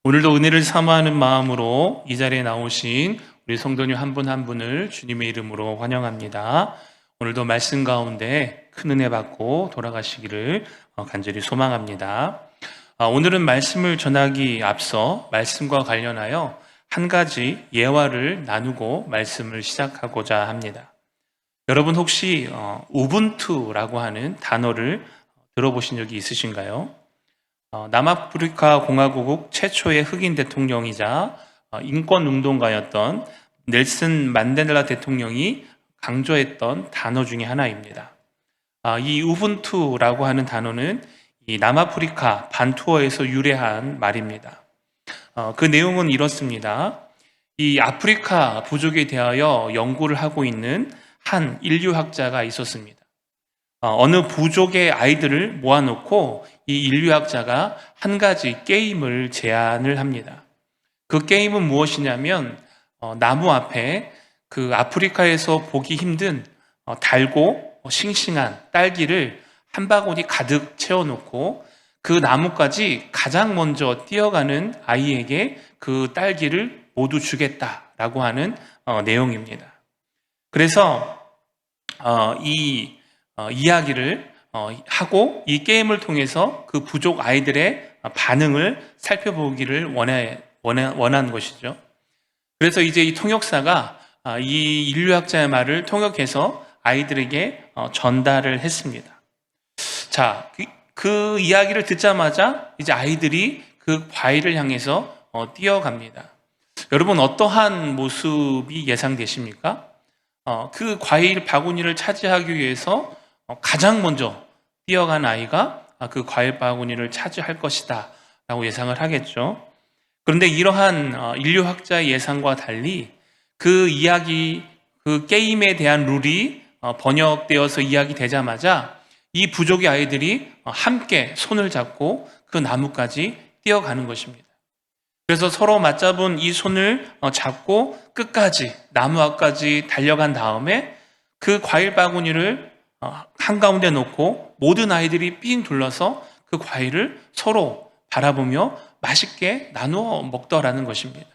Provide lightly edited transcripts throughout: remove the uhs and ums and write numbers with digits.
오늘도 은혜를 사모하는 마음으로 이 자리에 나오신 우리 성도님 한 분 한 분을 주님의 이름으로 환영합니다. 오늘도 말씀 가운데 큰 은혜 받고 돌아가시기를 간절히 소망합니다. 오늘은 말씀을 전하기 앞서 말씀과 관련하여 한 가지 예화를 나누고 말씀을 시작하고자 합니다. 여러분 혹시 우분투라고 하는 단어를 들어보신 적이 있으신가요? 남아프리카 공화국 최초의 흑인 대통령이자 인권운동가였던 넬슨 만델라 대통령이 강조했던 단어 중에 하나입니다. 이 우분투라고 하는 단어는 이 남아프리카 반투어에서 유래한 말입니다. 그 내용은 이렇습니다. 이 아프리카 부족에 대하여 연구를 하고 있는 한 인류학자가 있었습니다. 어느 부족의 아이들을 모아놓고 이 인류학자가 한 가지 게임을 제안을 합니다. 그 게임은 무엇이냐면 나무 앞에 그 아프리카에서 보기 힘든 달고 싱싱한 딸기를 한 바구니 가득 채워놓고 그 나무까지 가장 먼저 뛰어가는 아이에게 그 딸기를 모두 주겠다라고 하는 내용입니다. 그래서 이 이야기를 하고 이 게임을 통해서 그 부족 아이들의 반응을 살펴보기를 원한 것이죠. 그래서 이제 이 통역사가 이 인류학자의 말을 통역해서 아이들에게 전달을 했습니다. 자, 그 이야기를 듣자마자 이제 아이들이 그 과일을 향해서 뛰어갑니다. 여러분 어떠한 모습이 예상되십니까? 그 과일 바구니를 차지하기 위해서 가장 먼저 뛰어간 아이가 그 과일 바구니를 차지할 것이다 라고 예상을 하겠죠. 그런데 이러한 인류학자의 예상과 달리 그 이야기, 그 게임에 대한 룰이 번역되어서 이야기되자마자 이 부족의 아이들이 함께 손을 잡고 그 나무까지 뛰어가는 것입니다. 그래서 서로 맞잡은 이 손을 잡고 끝까지 나무 앞까지 달려간 다음에 그 과일 바구니를 한가운데 놓고 모든 아이들이 삥 둘러서 그 과일을 서로 바라보며 맛있게 나누어 먹더라는 것입니다.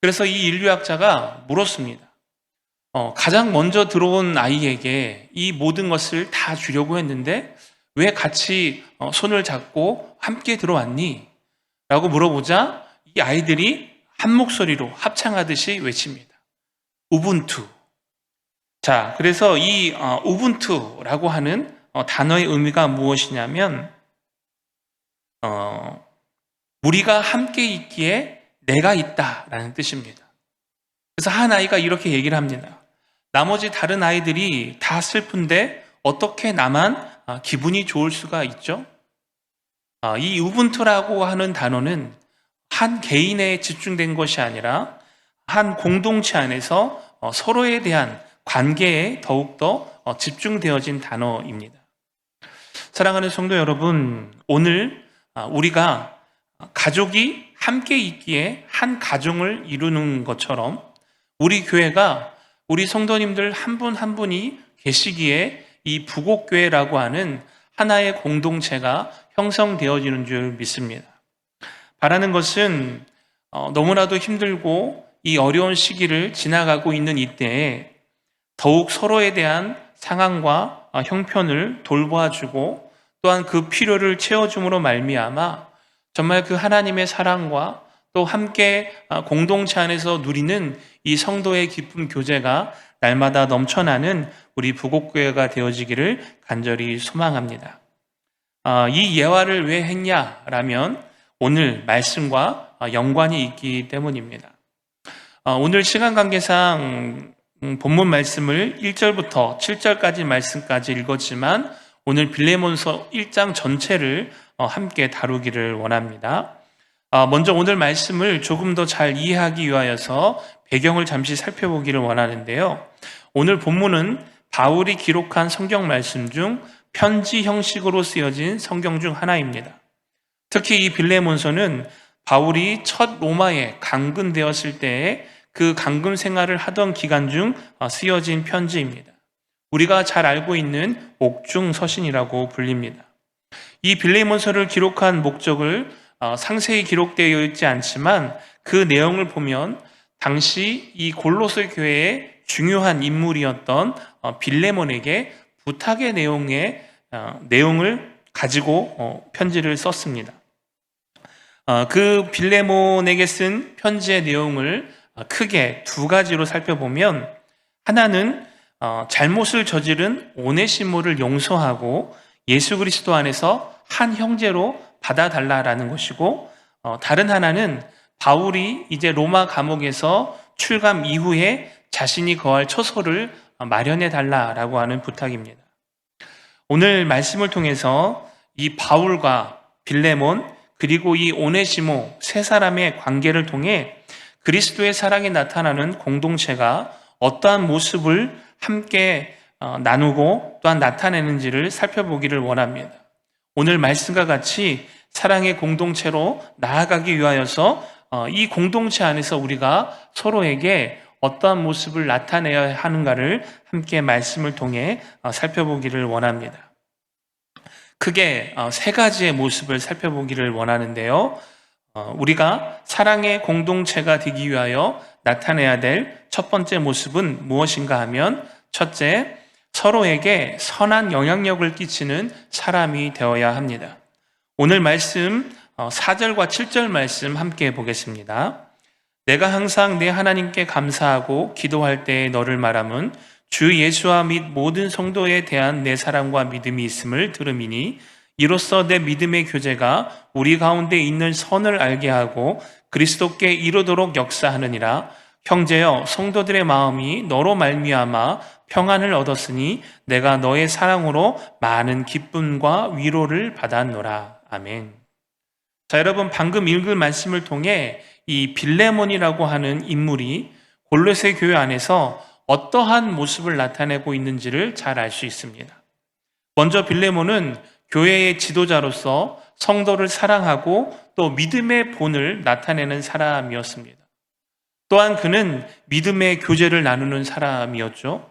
그래서 이 인류학자가 물었습니다. 가장 먼저 들어온 아이에게 이 모든 것을 다 주려고 했는데 왜 같이 손을 잡고 함께 들어왔니? 라고 물어보자 이 아이들이 한 목소리로 합창하듯이 외칩니다. 우분투. 자, 그래서 이 우분투라고 하는 단어의 의미가 무엇이냐면 우리가 함께 있기에 내가 있다라는 뜻입니다. 그래서 한 아이가 이렇게 얘기를 합니다. 나머지 다른 아이들이 다 슬픈데 어떻게 나만 기분이 좋을 수가 있죠? 이 우분투라고 하는 단어는 한 개인에 집중된 것이 아니라 한 공동체 안에서 서로에 대한 관계에 더욱더 집중되어진 단어입니다. 사랑하는 성도 여러분, 오늘 우리가 가족이 함께 있기에 한 가정을 이루는 것처럼 우리 교회가 우리 성도님들 한 분 한 분이 계시기에 이 부곡교회라고 하는 하나의 공동체가 형성되어지는 줄 믿습니다. 바라는 것은 너무나도 힘들고 이 어려운 시기를 지나가고 있는 이때에 더욱 서로에 대한 상황과 형편을 돌보아주고 또한 그 필요를 채워줌으로 말미암아 정말 그 하나님의 사랑과 또 함께 공동체 안에서 누리는 이 성도의 기쁨 교제가 날마다 넘쳐나는 우리 부곡교회가 되어지기를 간절히 소망합니다. 이 예화를 왜 했냐라면 오늘 말씀과 연관이 있기 때문입니다. 오늘 시간 관계상 본문 말씀을 1절부터 7절까지 말씀까지 읽었지만 오늘 빌레몬서 1장 전체를 함께 다루기를 원합니다. 먼저 오늘 말씀을 조금 더 잘 이해하기 위하여서 배경을 잠시 살펴보기를 원하는데요. 오늘 본문은 바울이 기록한 성경 말씀 중 편지 형식으로 쓰여진 성경 중 하나입니다. 특히 이 빌레몬서는 바울이 첫 로마에 감금되었을 때에 그 감금 생활을 하던 기간 중 쓰여진 편지입니다. 우리가 잘 알고 있는 옥중 서신이라고 불립니다. 이 빌레몬서를 기록한 목적을 상세히 기록되어 있지 않지만 그 내용을 보면 당시 이 골로새 교회의 중요한 인물이었던 빌레몬에게 부탁의 내용을 가지고 편지를 썼습니다. 그 빌레몬에게 쓴 편지의 내용을 크게 두 가지로 살펴보면, 하나는 잘못을 저지른 오네시모를 용서하고 예수 그리스도 안에서 한 형제로 받아달라라는 것이고, 다른 하나는 바울이 이제 로마 감옥에서 출감 이후에 자신이 거할 처소를 마련해 달라라고 하는 부탁입니다. 오늘 말씀을 통해서 이 바울과 빌레몬 그리고 이 오네시모 세 사람의 관계를 통해 그리스도의 사랑이 나타나는 공동체가 어떠한 모습을 함께 나누고 또한 나타내는지를 살펴보기를 원합니다. 오늘 말씀과 같이 사랑의 공동체로 나아가기 위하여서 이 공동체 안에서 우리가 서로에게 어떠한 모습을 나타내야 하는가를 함께 말씀을 통해 살펴보기를 원합니다. 크게 세 가지의 모습을 살펴보기를 원하는데요. 우리가 사랑의 공동체가 되기 위하여 나타내야 될 첫 번째 모습은 무엇인가 하면, 첫째, 서로에게 선한 영향력을 끼치는 사람이 되어야 합니다. 오늘 말씀 4절과 7절 말씀 함께 보겠습니다. 내가 항상 내 하나님께 감사하고 기도할 때에 너를 말함은 주 예수와 및 모든 성도에 대한 내 사랑과 믿음이 있음을 들음이니, 이로써 내 믿음의 교제가 우리 가운데 있는 선을 알게 하고 그리스도께 이르도록 역사하느니라. 형제여, 성도들의 마음이 너로 말미암아 평안을 얻었으니 내가 너의 사랑으로 많은 기쁨과 위로를 받았노라. 아멘. 자, 여러분, 방금 읽은 말씀을 통해 이 빌레몬이라고 하는 인물이 골로새 교회 안에서 어떠한 모습을 나타내고 있는지를 잘 알 수 있습니다. 먼저 빌레몬은 교회의 지도자로서 성도를 사랑하고 또 믿음의 본을 나타내는 사람이었습니다. 또한 그는 믿음의 교제를 나누는 사람이었죠.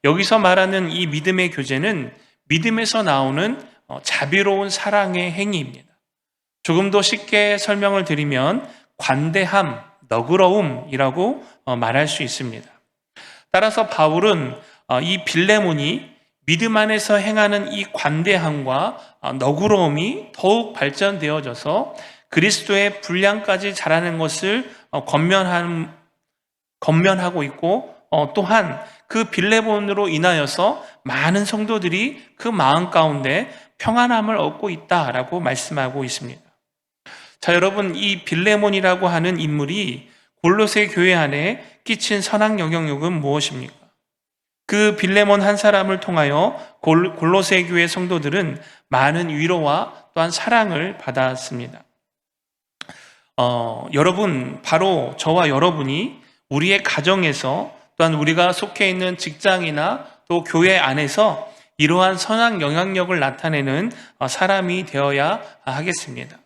여기서 말하는 이 믿음의 교제는 믿음에서 나오는 자비로운 사랑의 행위입니다. 조금 더 쉽게 설명을 드리면 관대함, 너그러움이라고 말할 수 있습니다. 따라서 바울은 이 빌레몬이 믿음 안에서 행하는 이 관대함과 너그러움이 더욱 발전되어져서 그리스도의 분량까지 자라는 것을 건면하고 있고, 또한 그 빌레몬으로 인하여서 많은 성도들이 그 마음 가운데 평안함을 얻고 있다라고 말씀하고 있습니다. 자, 여러분, 이 빌레몬이라고 하는 인물이 골로새 교회 안에 끼친 선한 영향력은 무엇입니까? 그 빌레몬 한 사람을 통하여 골로새 교회 성도들은 많은 위로와 또한 사랑을 받았습니다. 여러분, 바로 저와 여러분이 우리의 가정에서, 또한 우리가 속해 있는 직장이나 또 교회 안에서 이러한 선한 영향력을 나타내는 사람이 되어야 하겠습니다.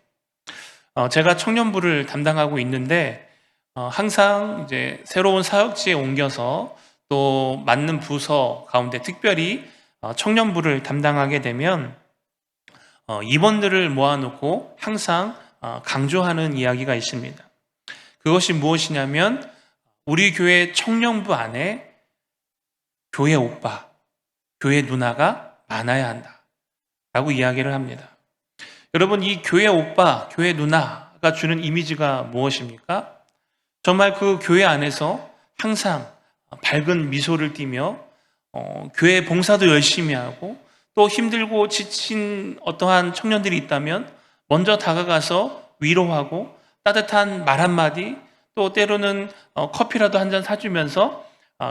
제가 청년부를 담당하고 있는데 항상 이제 새로운 사역지에 옮겨서 또 맞는 부서 가운데 특별히 청년부를 담당하게 되면 임원들을 모아놓고 항상 강조하는 이야기가 있습니다. 그것이 무엇이냐면 우리 교회 청년부 안에 교회 오빠, 교회 누나가 많아야 한다 라고 이야기를 합니다. 여러분, 이 교회 오빠, 교회 누나가 주는 이미지가 무엇입니까? 정말 그 교회 안에서 항상 밝은 미소를 띠며 교회 봉사도 열심히 하고, 또 힘들고 지친 어떠한 청년들이 있다면 먼저 다가가서 위로하고 따뜻한 말 한마디, 또 때로는 커피라도 한 잔 사주면서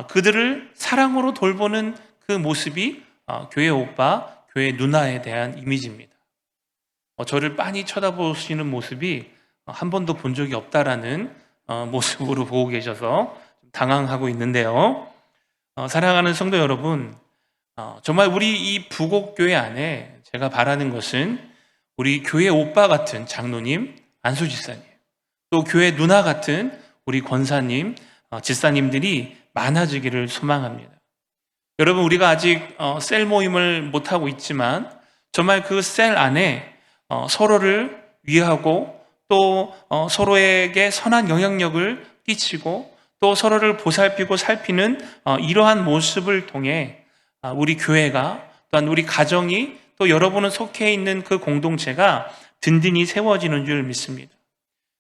그들을 사랑으로 돌보는 그 모습이 교회 오빠, 교회 누나에 대한 이미지입니다. 저를 빤히 쳐다보시는 모습이 한 번도 본 적이 없다라는 모습으로 보고 계셔서 당황하고 있는데요. 사랑하는 성도 여러분, 정말 우리 이 부곡교회 안에 제가 바라는 것은 우리 교회 오빠 같은 장로님, 안수지사님, 또 교회 누나 같은 우리 권사님, 지사님들이 많아지기를 소망합니다. 여러분, 우리가 아직 셀 모임을 못하고 있지만 정말 그 셀 안에 서로를 위하고 또 서로에게 선한 영향력을 끼치고 또 서로를 보살피고 살피는 이러한 모습을 통해 우리 교회가 또한 우리 가정이 또 여러분은 속해 있는 그 공동체가 든든히 세워지는 줄 믿습니다.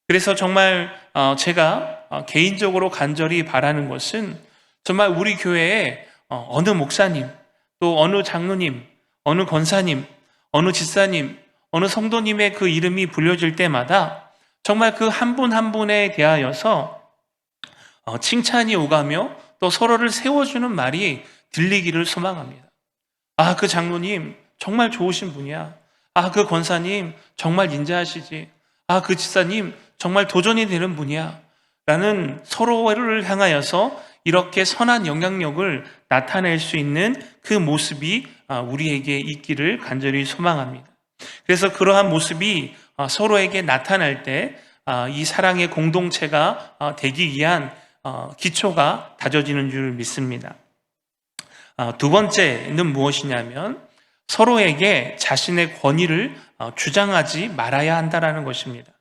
그래서 정말 제가 개인적으로 간절히 바라는 것은 정말 우리 교회에 어느 목사님, 또 어느 장로님, 어느 권사님, 어느 집사님, 어느 성도님의 그 이름이 불려질 때마다 정말 그 한 분 한 분에 대하여서 칭찬이 오가며 또 서로를 세워주는 말이 들리기를 소망합니다. 아, 그 장로님 정말 좋으신 분이야. 아, 그 권사님 정말 인자하시지. 아, 그 집사님 정말 도전이 되는 분이야. 라는 서로를 향하여서 이렇게 선한 영향력을 나타낼 수 있는 그 모습이 우리에게 있기를 간절히 소망합니다. 그래서 그러한 모습이 서로에게 나타날 때 이 사랑의 공동체가 되기 위한 기초가 다져지는 줄 믿습니다. 두 번째는 무엇이냐면 서로에게 자신의 권위를 주장하지 말아야 한다는 것입니다.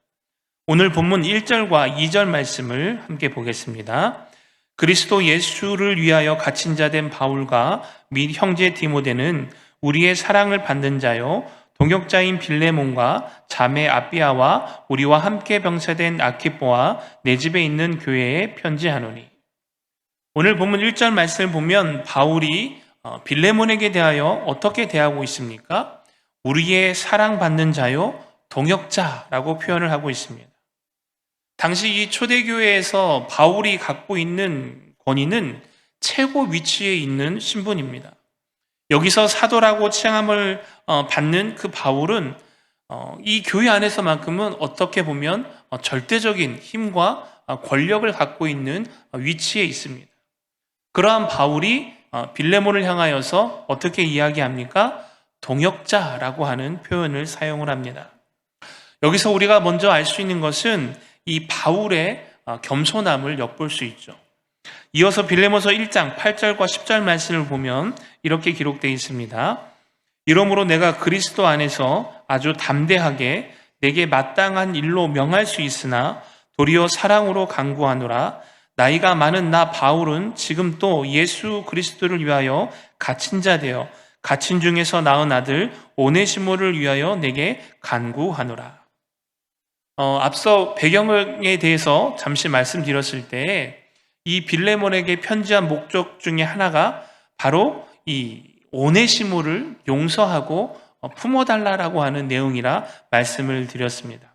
오늘 본문 1절과 2절 말씀을 함께 보겠습니다. 그리스도 예수를 위하여 갇힌 자 된 바울과 및 형제 디모데는 우리의 사랑을 받는 자요 동역자인 빌레몬과 자매 아비아와 우리와 함께 병세된 아키포와 내 집에 있는 교회에 편지하노니. 오늘 본문 1절 말씀을 보면 바울이 빌레몬에게 대하여 어떻게 대하고 있습니까? 우리의 사랑받는 자요 동역자라고 표현을 하고 있습니다. 당시 이 초대교회에서 바울이 갖고 있는 권위는 최고 위치에 있는 신분입니다. 여기서 사도라고 칭함을 받는 그 바울은 이 교회 안에서만큼은 어떻게 보면 절대적인 힘과 권력을 갖고 있는 위치에 있습니다. 그러한 바울이 빌레몬을 향하여서 어떻게 이야기합니까? 동역자라고 하는 표현을 사용을 합니다. 여기서 우리가 먼저 알 수 있는 것은 이 바울의 겸손함을 엿볼 수 있죠. 이어서 빌레몬서 1장 8절과 10절 말씀을 보면 이렇게 기록되어 있습니다. 이러므로 내가 그리스도 안에서 아주 담대하게 내게 마땅한 일로 명할 수 있으나 도리어 사랑으로 간구하노라. 나이가 많은 나 바울은 지금 또 예수 그리스도를 위하여 갇힌 자 되어 갇힌 중에서 낳은 아들 오네시모를 위하여 내게 간구하노라. 앞서 배경에 대해서 잠시 말씀드렸을 때 이 빌레몬에게 편지한 목적 중에 하나가 바로 이 오네시모를 용서하고 품어달라고 하는 내용이라 말씀을 드렸습니다.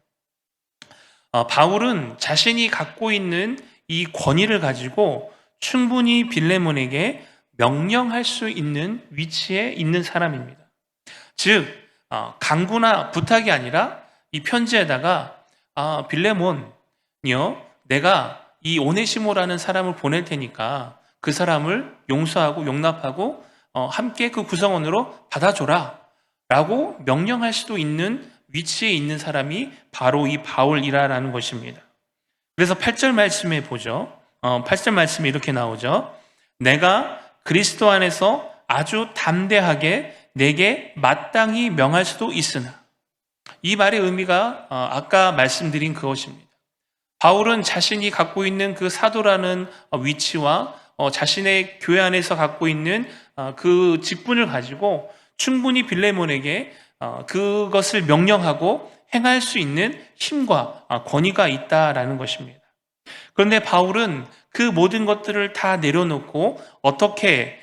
바울은 자신이 갖고 있는 이 권위를 가지고 충분히 빌레몬에게 명령할 수 있는 위치에 있는 사람입니다. 즉 강구나 부탁이 아니라 이 편지에다가 빌레몬이요, 내가 이 오네시모라는 사람을 보낼 테니까 그 사람을 용서하고 용납하고 함께 그 구성원으로 받아줘라 라고 명령할 수도 있는 위치에 있는 사람이 바로 이 바울이라는 것입니다. 그래서 8절 말씀에 보죠. 8절 말씀에 이렇게 나오죠. 내가 그리스도 안에서 아주 담대하게 내게 마땅히 명할 수도 있으나, 이 말의 의미가 아까 말씀드린 그것입니다. 바울은 자신이 갖고 있는 그 사도라는 위치와 자신의 교회 안에서 갖고 있는 그 직분을 가지고 충분히 빌레몬에게 그것을 명령하고 행할 수 있는 힘과 권위가 있다라는 것입니다. 그런데 바울은 그 모든 것들을 다 내려놓고 어떻게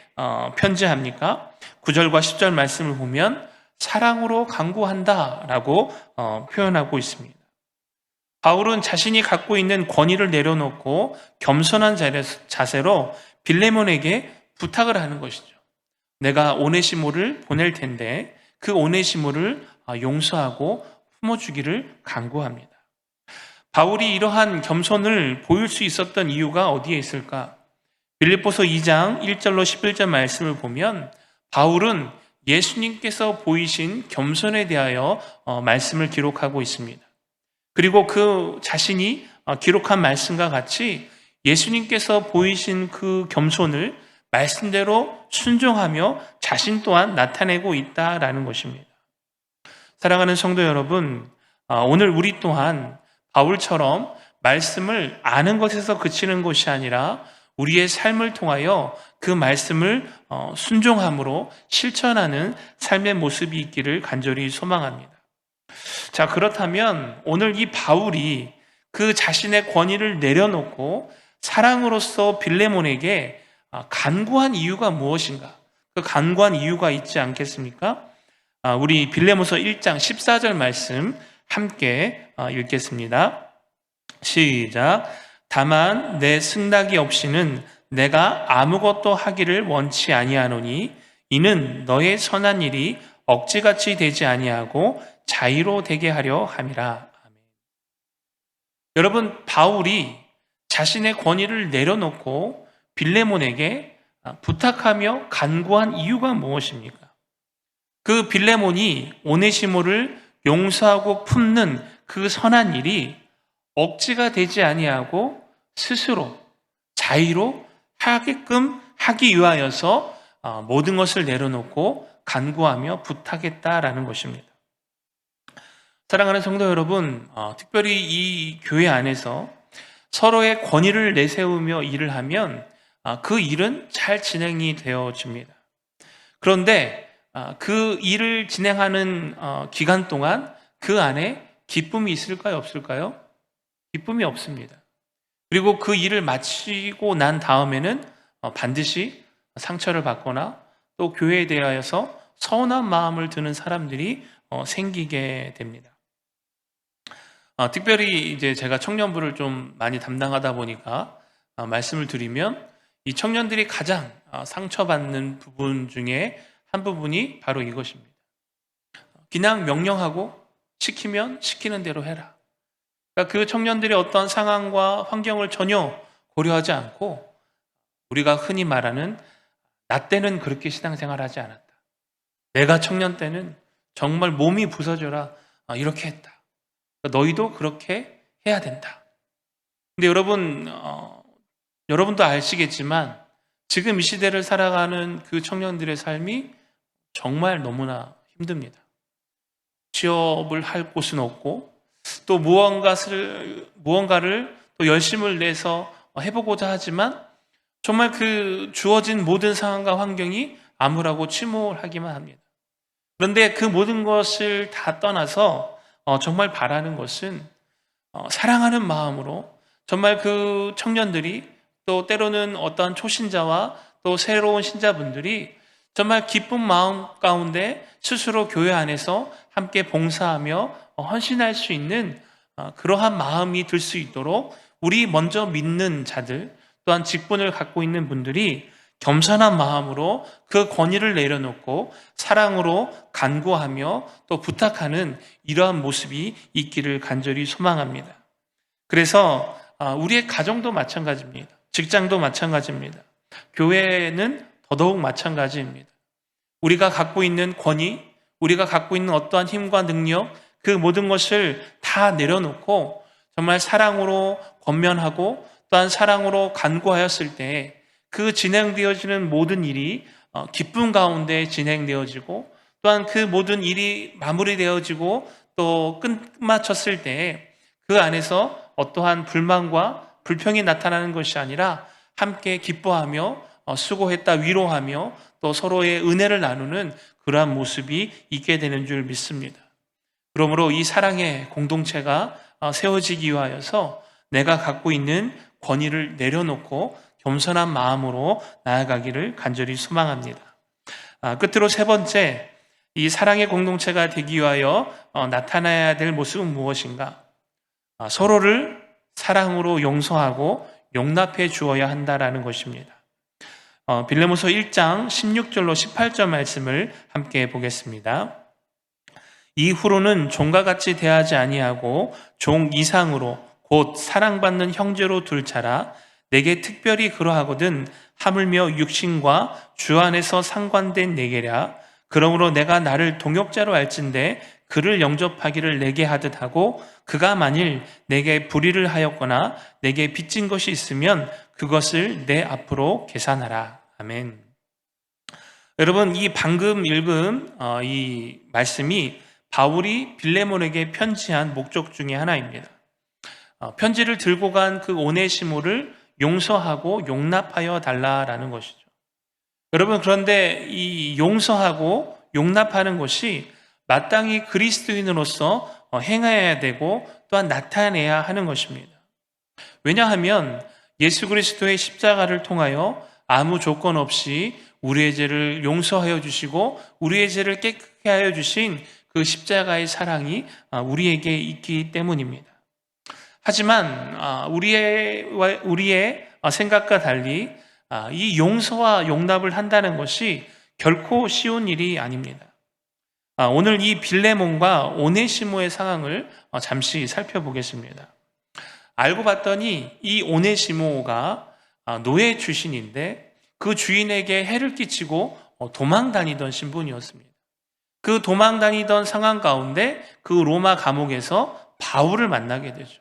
편지합니까? 9절과 10절 말씀을 보면 사랑으로 간구한다라고 표현하고 있습니다. 바울은 자신이 갖고 있는 권위를 내려놓고 겸손한 자세로 빌레몬에게 부탁을 하는 것이죠. 내가 오네시모를 보낼 텐데 그 오네시모를 용서하고 품어주기를 간구합니다. 바울이 이러한 겸손을 보일 수 있었던 이유가 어디에 있을까? 빌립보서 2장 1절로 11절 말씀을 보면 바울은 예수님께서 보이신 겸손에 대하여 말씀을 기록하고 있습니다. 그리고 그 자신이 기록한 말씀과 같이 예수님께서 보이신 그 겸손을 말씀대로 순종하며 자신 또한 나타내고 있다라는 것입니다. 사랑하는 성도 여러분, 오늘 우리 또한 바울처럼 말씀을 아는 것에서 그치는 것이 아니라 우리의 삶을 통하여 그 말씀을 순종함으로 실천하는 삶의 모습이 있기를 간절히 소망합니다. 자, 그렇다면 오늘 이 바울이 그 자신의 권위를 내려놓고 사랑으로서 빌레몬에게 간구한 이유가 무엇인가? 그 간구한 이유가 있지 않겠습니까? 우리 빌레몬서 1장 14절 말씀 함께 읽겠습니다. 시작. 다만 내 승낙이 없이는 내가 아무것도 하기를 원치 아니하노니 이는 너의 선한 일이 억지같이 되지 아니하고 자의로 되게 하려 함이라. 아멘. 여러분, 바울이 자신의 권위를 내려놓고 빌레몬에게 부탁하며 간구한 이유가 무엇입니까? 그 빌레몬이 오네시모를 용서하고 품는 그 선한 일이 억지가 되지 아니하고 스스로 자의로 하게끔 하기 위하여서 모든 것을 내려놓고 간구하며 부탁했다라는 것입니다. 사랑하는 성도 여러분, 특별히 이 교회 안에서 서로의 권위를 내세우며 일을 하면 그 일은 잘 진행이 되어집니다. 그런데 그 일을 진행하는 기간 동안 그 안에 기쁨이 있을까요? 없을까요? 기쁨이 없습니다. 그리고 그 일을 마치고 난 다음에는 반드시 상처를 받거나 또 교회에 대하여서 서운한 마음을 드는 사람들이 생기게 됩니다. 특별히 이제 제가 청년부를 좀 많이 담당하다 보니까 말씀을 드리면 이 청년들이 가장 상처받는 부분 중에 한 부분이 바로 이것입니다. 그냥 명령하고 시키면 시키는 대로 해라. 그러니까 그 청년들의 어떤 상황과 환경을 전혀 고려하지 않고 우리가 흔히 말하는 나 때는 그렇게 신앙생활하지 않았다. 내가 청년 때는 정말 몸이 부서져라 이렇게 했다. 그러니까 너희도 그렇게 해야 된다. 근데 여러분도 아시겠지만 지금 이 시대를 살아가는 그 청년들의 삶이 정말 너무나 힘듭니다. 취업을 할 곳은 없고 또 무언가를 또 열심을 내서 해보고자 하지만 정말 그 주어진 모든 상황과 환경이 암울하고 침울하기만 합니다. 그런데 그 모든 것을 다 떠나서 정말 바라는 것은 사랑하는 마음으로 정말 그 청년들이 또 때로는 어떠한 초신자와 또 새로운 신자분들이 정말 기쁜 마음 가운데 스스로 교회 안에서 함께 봉사하며 헌신할 수 있는 그러한 마음이 들 수 있도록 우리 먼저 믿는 자들 또한 직분을 갖고 있는 분들이 겸손한 마음으로 그 권위를 내려놓고 사랑으로 간구하며 또 부탁하는 이러한 모습이 있기를 간절히 소망합니다. 그래서 우리의 가정도 마찬가지입니다. 직장도 마찬가지입니다. 교회는 더더욱 마찬가지입니다. 우리가 갖고 있는 권위, 우리가 갖고 있는 어떠한 힘과 능력, 그 모든 것을 다 내려놓고 정말 사랑으로 권면하고 또한 사랑으로 간구하였을 때 그 진행되어지는 모든 일이 기쁨 가운데 진행되어지고 또한 그 모든 일이 마무리되어지고 또 끝마쳤을 때 그 안에서 어떠한 불만과 불평이 나타나는 것이 아니라 함께 기뻐하며 수고했다 위로하며 또 서로의 은혜를 나누는 그러한 모습이 있게 되는 줄 믿습니다. 그러므로 이 사랑의 공동체가 세워지기 위하여서 내가 갖고 있는 권위를 내려놓고 겸손한 마음으로 나아가기를 간절히 소망합니다. 끝으로 세 번째, 이 사랑의 공동체가 되기 위하여 나타나야 될 모습은 무엇인가? 서로를 사랑으로 용서하고 용납해 주어야 한다라는 것입니다. 빌레몬서 1장 16절로 18절 말씀을 함께 보겠습니다. 이후로는 종과 같이 대하지 아니하고 종 이상으로 곧 사랑받는 형제로 둘 자라. 내게 특별히 그러하거든 하물며 육신과 주 안에서 상관된 내게랴. 그러므로 내가 나를 동역자로 알진대 그를 영접하기를 내게 하듯 하고 그가 만일 내게 불의를 하였거나 내게 빚진 것이 있으면 그것을 내 앞으로 계산하라. 아멘. 여러분, 이 방금 읽은 이 말씀이 바울이 빌레몬에게 편지한 목적 중에 하나입니다. 편지를 들고 간 그 오네시모를 용서하고 용납하여 달라라는 것이죠. 여러분, 그런데 이 용서하고 용납하는 것이 마땅히 그리스도인으로서 행해야 되고 또한 나타내야 하는 것입니다. 왜냐하면 예수 그리스도의 십자가를 통하여 아무 조건 없이 우리의 죄를 용서하여 주시고 우리의 죄를 깨끗게 하여 주신 그 십자가의 사랑이 우리에게 있기 때문입니다. 하지만 우리의 생각과 달리 이 용서와 용납을 한다는 것이 결코 쉬운 일이 아닙니다. 오늘 이 빌레몬과 오네시모의 상황을 잠시 살펴보겠습니다. 알고 봤더니 이 오네시모가 노예 출신인데 그 주인에게 해를 끼치고 도망 다니던 신분이었습니다. 그 도망 다니던 상황 가운데 그 로마 감옥에서 바울을 만나게 되죠.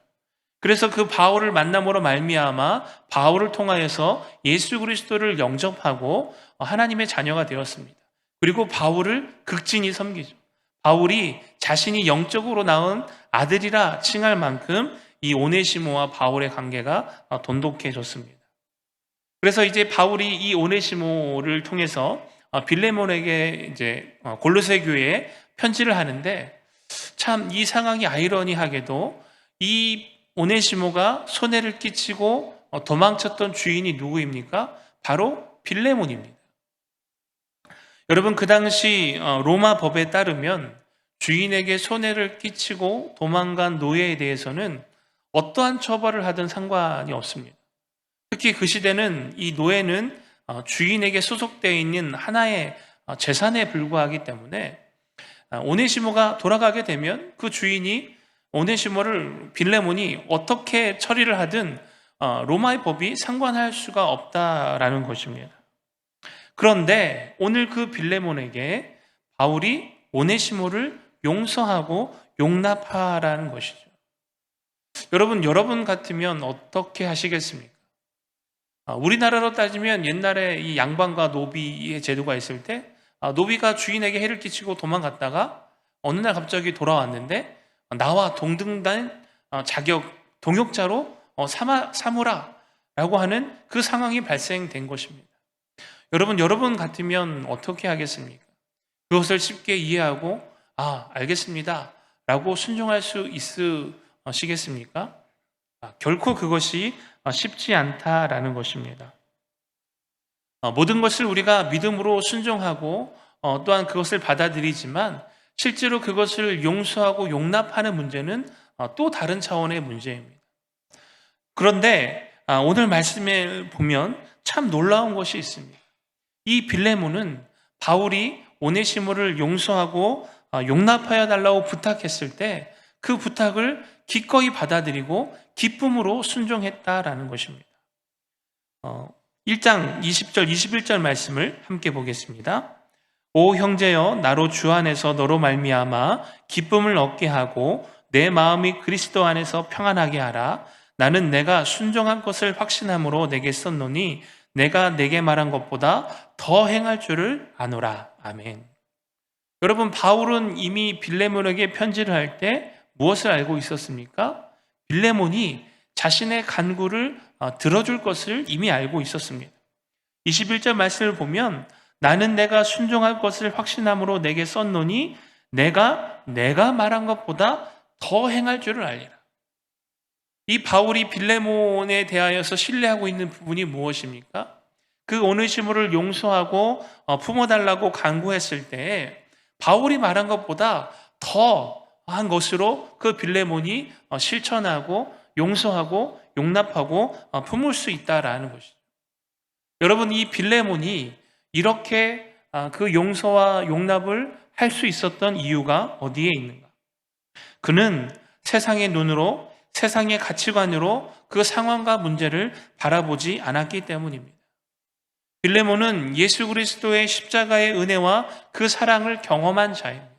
그래서 그 바울을 만남으로 말미암아 바울을 통하여서 예수 그리스도를 영접하고 하나님의 자녀가 되었습니다. 그리고 바울을 극진히 섬기죠. 바울이 자신이 영적으로 낳은 아들이라 칭할 만큼 이 오네시모와 바울의 관계가 돈독해졌습니다. 그래서 이제 바울이 이 오네시모를 통해서 빌레몬에게 이제 골로새 교회에 편지를 하는데 참 이 상황이 아이러니하게도 이 오네시모가 손해를 끼치고 도망쳤던 주인이 누구입니까? 바로 빌레몬입니다. 여러분, 그 당시 로마 법에 따르면 주인에게 손해를 끼치고 도망간 노예에 대해서는 어떠한 처벌을 하든 상관이 없습니다. 특히 그 시대는 이 노예는 주인에게 소속되어 있는 하나의 재산에 불과하기 때문에 오네시모가 돌아가게 되면 그 주인이 오네시모를 빌레몬이 어떻게 처리를 하든 로마의 법이 상관할 수가 없다라는 것입니다. 그런데 오늘 그 빌레몬에게 바울이 오네시모를 용서하고 용납하라는 것이죠. 여러분 같으면 어떻게 하시겠습니까? 우리나라로 따지면 옛날에 이 양반과 노비의 제도가 있을 때 노비가 주인에게 해를 끼치고 도망갔다가 어느 날 갑자기 돌아왔는데 나와 동등한 동역자로 삼으라 라고 하는 그 상황이 발생된 것입니다. 여러분 같으면 어떻게 하겠습니까? 그것을 쉽게 이해하고 알겠습니다 라고 순종할 수 있으시겠습니까? 결코 그것이 쉽지 않다라는 것입니다. 모든 것을 우리가 믿음으로 순종하고 또한 그것을 받아들이지만 실제로 그것을 용서하고 용납하는 문제는 또 다른 차원의 문제입니다. 그런데 오늘 말씀에 보면 참 놀라운 것이 있습니다. 이 빌레몬은 바울이 오네시모를 용서하고 용납하여 달라고 부탁했을 때 그 부탁을 기꺼이 받아들이고 기쁨으로 순종했다라는 것입니다. 1장 20절 21절 말씀을 함께 보겠습니다. 오 형제여, 나로 주 안에서 너로 말미암아 기쁨을 얻게 하고 내 마음이 그리스도 안에서 평안하게 하라. 나는 내가 순종한 것을 확신함으로 내게 썼노니 내가 내게 말한 것보다 더 행할 줄을 아노라. 아멘. 여러분, 바울은 이미 빌레몬에게 편지를 할 때 무엇을 알고 있었습니까? 빌레몬이 자신의 간구를 들어줄 것을 이미 알고 있었습니다. 21절 말씀을 보면 나는 내가 순종할 것을 확신함으로 내게 썼노니 내가 말한 것보다 더 행할 줄을 알리라. 이 바울이 빌레몬에 대하여서 신뢰하고 있는 부분이 무엇입니까? 그 오네시모를 용서하고 품어달라고 간구했을 때 바울이 말한 것보다 더 한 것으로 그 빌레몬이 실천하고 용서하고 용납하고 품을 수 있다라는 것이죠. 여러분, 이 빌레몬이 이렇게 그 용서와 용납을 할 수 있었던 이유가 어디에 있는가? 그는 세상의 눈으로, 세상의 가치관으로 그 상황과 문제를 바라보지 않았기 때문입니다. 빌레몬은 예수 그리스도의 십자가의 은혜와 그 사랑을 경험한 자입니다.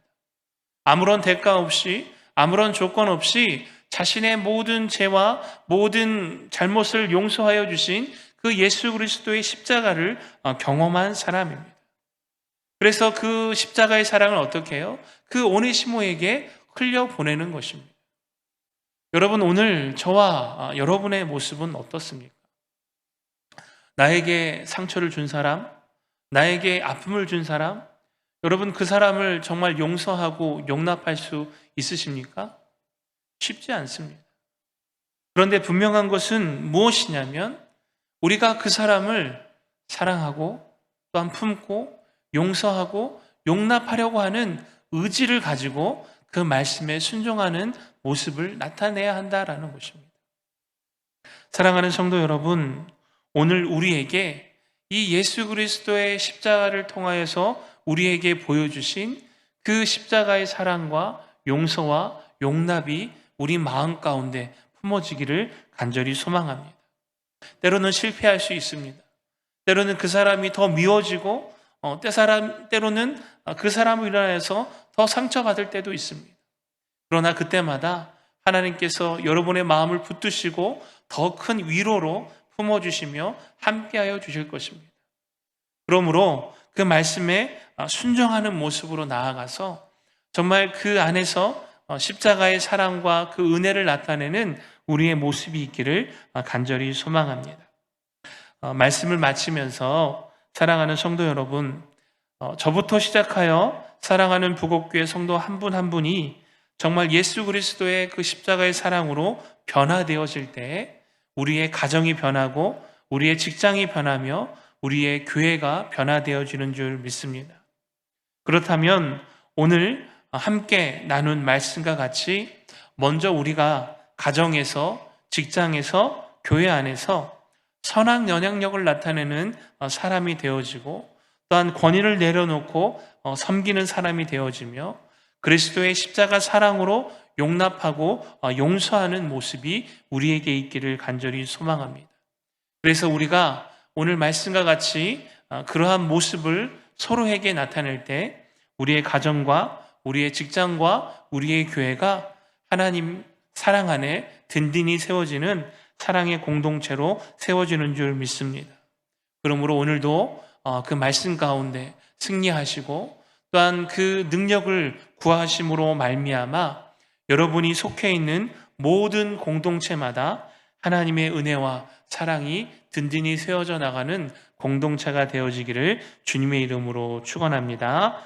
아무런 대가 없이, 아무런 조건 없이 자신의 모든 죄와 모든 잘못을 용서하여 주신 그 예수 그리스도의 십자가를 경험한 사람입니다. 그래서 그 십자가의 사랑을 어떻게 해요? 그 오네시모에게 흘려보내는 것입니다. 여러분, 오늘 저와 여러분의 모습은 어떻습니까? 나에게 상처를 준 사람, 나에게 아픔을 준 사람, 여러분 그 사람을 정말 용서하고 용납할 수 있으십니까? 쉽지 않습니다. 그런데 분명한 것은 무엇이냐면 우리가 그 사람을 사랑하고 또한 품고 용서하고 용납하려고 하는 의지를 가지고 그 말씀에 순종하는 모습을 나타내야 한다라는 것입니다. 사랑하는 성도 여러분, 오늘 우리에게 이 예수 그리스도의 십자가를 통하여서 우리에게 보여주신 그 십자가의 사랑과 용서와 용납이 우리 마음 가운데 품어지기를 간절히 소망합니다. 때로는 실패할 수 있습니다. 때로는 그 사람이 더 미워지고 때로는 그 사람을 인하여서 더 상처받을 때도 있습니다. 그러나 그때마다 하나님께서 여러분의 마음을 붙드시고 더 큰 위로로 품어주시며 함께하여 주실 것입니다. 그러므로 그 말씀에 순종하는 모습으로 나아가서 정말 그 안에서 십자가의 사랑과 그 은혜를 나타내는 우리의 모습이 있기를 간절히 소망합니다. 말씀을 마치면서 사랑하는 성도 여러분, 저부터 시작하여 사랑하는 부곡교회 성도 한 분 한 분이 정말 예수 그리스도의 그 십자가의 사랑으로 변화되어질 때 우리의 가정이 변하고 우리의 직장이 변하며 우리의 교회가 변화되어지는 줄 믿습니다. 그렇다면 오늘 함께 나눈 말씀과 같이 먼저 우리가 가정에서, 직장에서, 교회 안에서 선한 영향력을 나타내는 사람이 되어지고 또한 권위를 내려놓고 섬기는 사람이 되어지며 그리스도의 십자가 사랑으로 용납하고 용서하는 모습이 우리에게 있기를 간절히 소망합니다. 그래서 우리가 오늘 말씀과 같이 그러한 모습을 서로에게 나타낼 때 우리의 가정과 우리의 직장과 우리의 교회가 하나님 사랑 안에 든든히 세워지는 사랑의 공동체로 세워지는 줄 믿습니다. 그러므로 오늘도 그 말씀 가운데 승리하시고 또한 그 능력을 구하심으로 말미암아 여러분이 속해 있는 모든 공동체마다 하나님의 은혜와 사랑이 든든히 세워져 나가는 공동체가 되어지기를 주님의 이름으로 축원합니다.